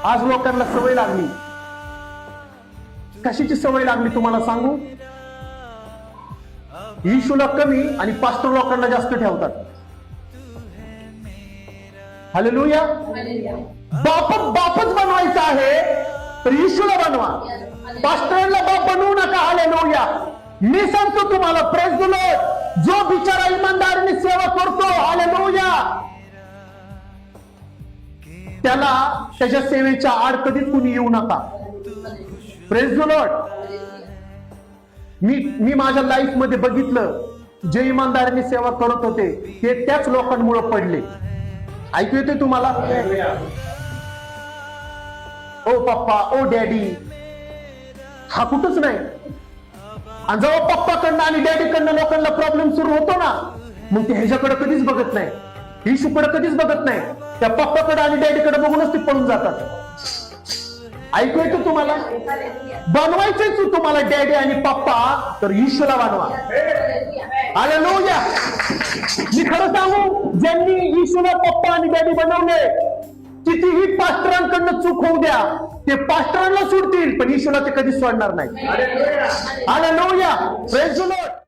आज लोकांना सवय लागली. कशाची सवय लागली तुम्हाला सांगू? येशूला कमी आणि पास्टर लोकांना जास्त ठेवतात. हालेलुया. बापच बनवायचा आहे तर येशूला बनवा, पास्टरला बाप बनवू नका. हालेलुया. मी सांगतो तुम्हाला, प्रेज द लॉर्ड, जो बिचारा इमानदारीने सेवा करतो, हालेलुया, त्याला त्याच्या सेवेच्या आड कधीच कुणी येऊ नका. Praise the Lord. मी माझ्या लाईफ मध्ये बघितलं, जे इमानदारीने सेवा करत होते ते त्याच लोकांमुळे पडले. ऐकू येते तुम्हाला? ओ पप्पा, ओ डॅडी, हा कुठंच नाही. आणि जेव्हा पप्पाकडनं आणि डॅडीकडनं लोकांना प्रॉब्लेम सुरू होतो ना, मग ते ह्याच्याकडे कधीच बघत नाही, येशूकडे कधीच बघत नाही. त्या पप्पाकडे आणि डॅडीकडे बघूनच ते पळून जातात. ऐकू येतं तुम्हाला? बनवायचंच तुम्हाला डॅडी आणि पप्पा, तर येशूला बनवा. हालेलुया. मी खरं सांगू, ज्यांनी येशूला पप्पा आणि डॅडी बनवले, कितीही पास्टरांकडनं चूक होऊ द्या, ते पास्टरांना सोडतील पण येशूला ते कधीच सोडणार नाही. हालेलुया. Praise the Lord.